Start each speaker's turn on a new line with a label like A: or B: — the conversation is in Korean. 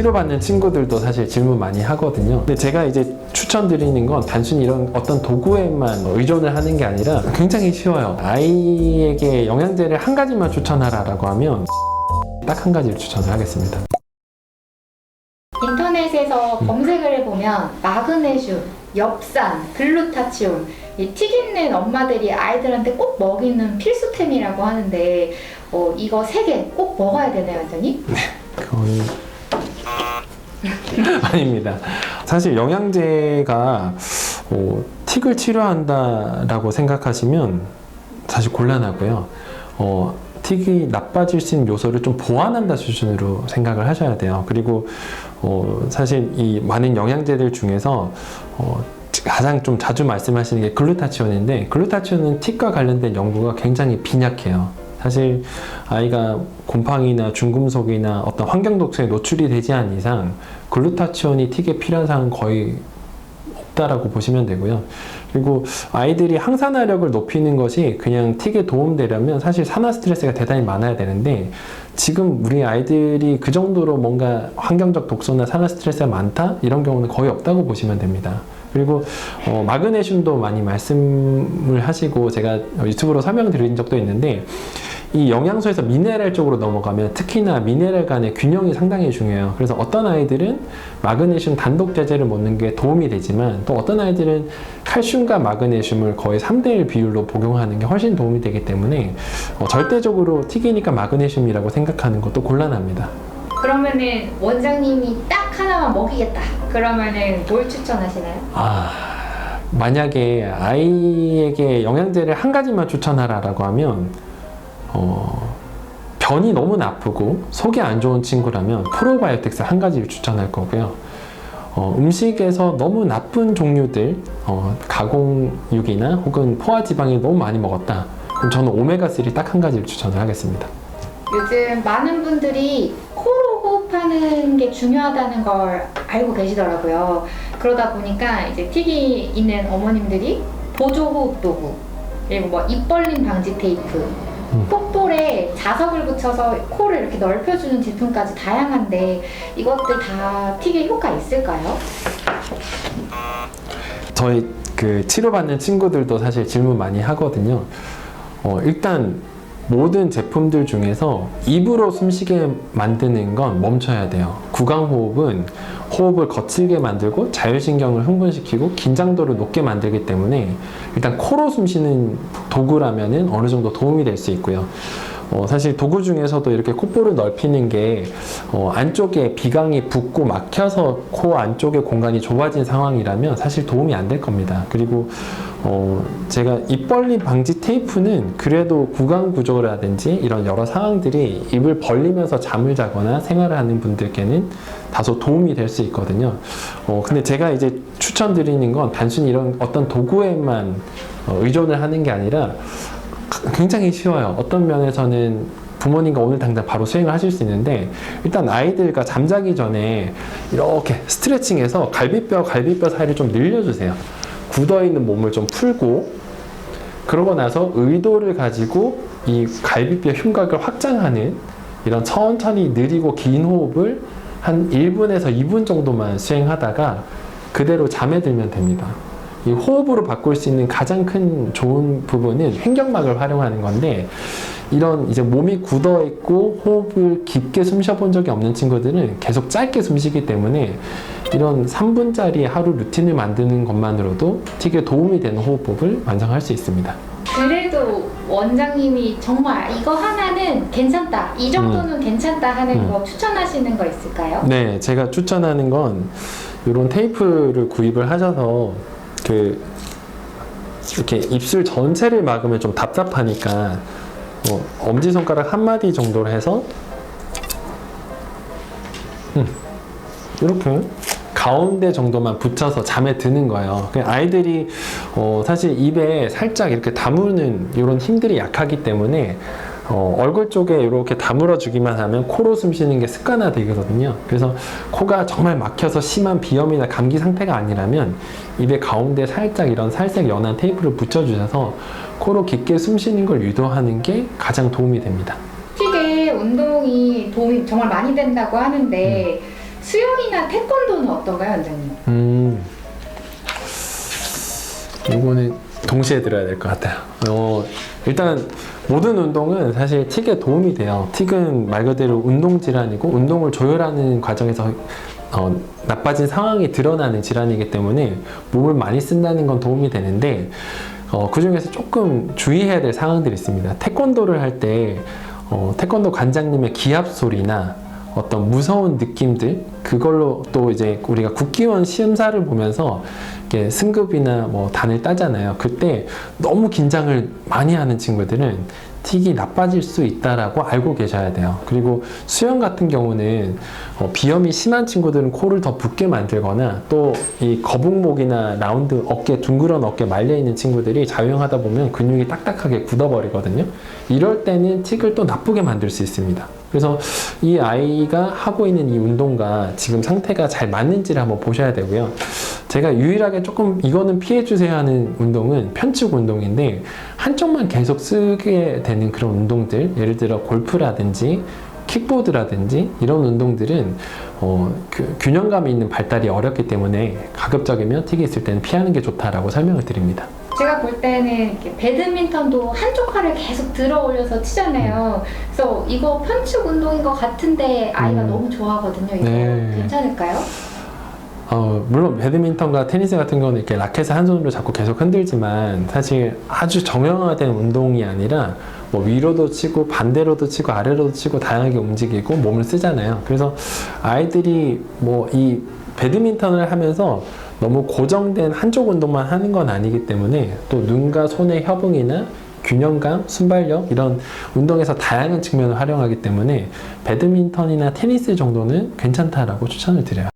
A: 치료받는 친구들도 사실 질문 많이 하거든요. 근데 제가 이제 추천드리는 건 단순히 이런 어떤 도구에만 의존을 하는 게 아니라 굉장히 쉬워요. 아이에게 영양제를 한 가지만 추천하라고 하면 딱 한 가지를 추천을 하겠습니다.
B: 인터넷에서 검색을 해보면 마그네슘, 엽산, 글루타치온, 이 튀김는 엄마들이 아이들한테 꼭 먹이는 필수템이라고 하는데 이거 3개 꼭 먹어야 되나요, 원장님?
A: 그건 아닙니다. 사실 영양제가 틱을 치료한다라고 생각하시면 사실 곤란하고요. 틱이 나빠질 수 있는 요소를 좀 보완한다 수준으로 생각을 하셔야 돼요. 그리고 사실 이 많은 영양제들 중에서 가장 좀 자주 말씀하시는 게 글루타치온인데, 글루타치온은 틱과 관련된 연구가 굉장히 빈약해요. 사실 아이가 곰팡이나 중금속이나 어떤 환경 독소에 노출이 되지 않은 이상 글루타치온이 틱에 필요한 사항은 거의 없다라고 보시면 되고요. 그리고 아이들이 항산화력을 높이는 것이 그냥 틱에 도움되려면 사실 산화 스트레스가 대단히 많아야 되는데, 지금 우리 아이들이 그 정도로 뭔가 환경적 독소나 산화 스트레스가 많다? 이런 경우는 거의 없다고 보시면 됩니다. 그리고 마그네슘도 많이 말씀을 하시고 제가 유튜브로 설명드린 적도 있는데, 이 영양소에서 미네랄 쪽으로 넘어가면 특히나 미네랄 간의 균형이 상당히 중요해요. 그래서 어떤 아이들은 마그네슘 단독 제제를 먹는 게 도움이 되지만, 또 어떤 아이들은 칼슘과 마그네슘을 거의 3대1 비율로 복용하는 게 훨씬 도움이 되기 때문에 절대적으로 틱이니까 마그네슘이라고 생각하는 것도 곤란합니다.
B: 그러면은 원장님이 딱 하나만 먹이겠다. 그러면은 뭘 추천하시나요?
A: 만약에 아이에게 영양제를 한 가지만 추천하라고 하면 변이 너무 나쁘고 속이 안 좋은 친구라면 프로바이오틱스 한 가지를 추천할 거고요. 음식에서 너무 나쁜 종류들, 가공육이나 혹은 포화지방을 너무 많이 먹었다. 그럼 저는 오메가3 딱 한 가지를 추천을 하겠습니다.
B: 요즘 많은 분들이 코로 호흡하는 게 중요하다는 걸 알고 계시더라고요. 그러다 보니까 이제 틱이 있는 어머님들이 보조 호흡 도구, 그리고 뭐 입 벌림 방지 테이프, 콧볼에 자석을 붙여서 코를 이렇게 넓혀주는 제품까지 다양한데, 이것들 다 틱에 효과 있을까요?
A: 저희 그 치료받는 친구들도 사실 질문 많이 하거든요. 일단 모든 제품들 중에서 입으로 숨쉬게 만드는 건 멈춰야 돼요. 구강호흡은 호흡을 거칠게 만들고 자율신경을 흥분시키고 긴장도를 높게 만들기 때문에 일단 코로 숨쉬는 도구라면은 어느 정도 도움이 될 수 있고요. 사실 도구 중에서도 이렇게 콧볼을 넓히는 게 안쪽에 비강이 붓고 막혀서 코 안쪽의 공간이 좁아진 상황이라면 사실 도움이 안 될 겁니다. 그리고 제가 입 벌림 방지 테이프는 그래도 구강 구조라든지 이런 여러 상황들이 입을 벌리면서 잠을 자거나 생활을 하는 분들께는 다소 도움이 될 수 있거든요. 근데 제가 이제 추천드리는 건 단순히 이런 어떤 도구에만 의존을 하는 게 아니라 굉장히 쉬워요. 어떤 면에서는 부모님과 오늘 당장 바로 수행을 하실 수 있는데, 일단 아이들과 잠자기 전에 이렇게 스트레칭해서 갈비뼈 사이를 좀 늘려주세요. 굳어있는 몸을 좀 풀고, 그러고 나서 의도를 가지고 이 갈비뼈 흉곽을 확장하는 이런 천천히 느리고 긴 호흡을 한 1분에서 2분 정도만 수행하다가 그대로 잠에 들면 됩니다. 이 호흡으로 바꿀 수 있는 가장 큰 좋은 부분은 횡격막을 활용하는 건데, 이런 이제 몸이 굳어 있고 호흡을 깊게 숨 쉬어본 적이 없는 친구들은 계속 짧게 숨쉬기 때문에 이런 3분짜리 하루 루틴을 만드는 것만으로도 틱에 도움이 되는 호흡법을 완성할 수 있습니다.
B: 그래도 원장님이 정말 이거 하나는 괜찮다, 이 정도는 괜찮다 하는 거 추천하시는 거 있을까요?
A: 네, 제가 추천하는 건 이런 테이프를 구입을 하셔서 이렇게 입술 전체를 막으면 좀 답답하니까 엄지손가락 한 마디 정도로 해서 이렇게 가운데 정도만 붙여서 잠에 드는 거예요. 아이들이 사실 입에 살짝 이렇게 다무는 이런 힘들이 약하기 때문에 얼굴 쪽에 이렇게 다물어 주기만 하면 코로 숨 쉬는 게 습관화 되거든요. 그래서 코가 정말 막혀서 심한 비염이나 감기 상태가 아니라면 입의 가운데 살짝 이런 살색 연한 테이프를 붙여주셔서 코로 깊게 숨 쉬는 걸 유도하는 게 가장 도움이 됩니다.
B: 틱에 운동이 도움이 정말 많이 된다고 하는데 수영이나 태권도는 어떤가요, 원장님?
A: 이거는 동시에 들어야 될 것 같아요. 일단 모든 운동은 사실 틱에 도움이 돼요. 틱은 말 그대로 운동 질환이고 운동을 조절하는 과정에서 나빠진 상황이 드러나는 질환이기 때문에 몸을 많이 쓴다는 건 도움이 되는데 그 중에서 조금 주의해야 될 상황들이 있습니다. 태권도를 할 때 태권도 관장님의 기합 소리나 어떤 무서운 느낌들, 그걸로 또 이제 우리가 국기원 시험사를 보면서 이렇게 승급이나 뭐 단을 따잖아요. 그때 너무 긴장을 많이 하는 친구들은 틱이 나빠질 수 있다라고 알고 계셔야 돼요. 그리고 수영 같은 경우는 비염이 심한 친구들은 코를 더 붓게 만들거나 또 이 거북목이나 라운드 어깨, 둥그런 어깨 말려 있는 친구들이 자유형하다 보면 근육이 딱딱하게 굳어버리거든요. 이럴 때는 틱을 또 나쁘게 만들 수 있습니다. 그래서 이 아이가 하고 있는 이 운동과 지금 상태가 잘 맞는지를 한번 보셔야 되고요. 제가 유일하게 조금 이거는 피해주세요 하는 운동은 편측 운동인데 한쪽만 계속 쓰게 되는 그런 운동들, 예를 들어 골프라든지 킥보드라든지 이런 운동들은 그 균형감이 있는 발달이 어렵기 때문에 가급적이면 틱이 있을 때는 피하는 게 좋다라고 설명을 드립니다.
B: 제가 볼 때는 이렇게 배드민턴도 한쪽 팔을 계속 들어 올려서 치잖아요. 그래서 이거 편측 운동인 것 같은데 아이가 너무 좋아하거든요. 이거
A: 네.
B: 괜찮을까요?
A: 물론 배드민턴과 테니스 같은 경우는 이렇게 라켓을 한 손으로 잡고 계속 흔들지만 사실 아주 정형화된 운동이 아니라 뭐 위로도 치고 반대로도 치고 아래로도 치고 다양하게 움직이고 몸을 쓰잖아요. 그래서 아이들이 뭐 이 배드민턴을 하면서 너무 고정된 한쪽 운동만 하는 건 아니기 때문에 또 눈과 손의 협응이나 균형감, 순발력 이런 운동에서 다양한 측면을 활용하기 때문에 배드민턴이나 테니스 정도는 괜찮다라고 추천을 드려요.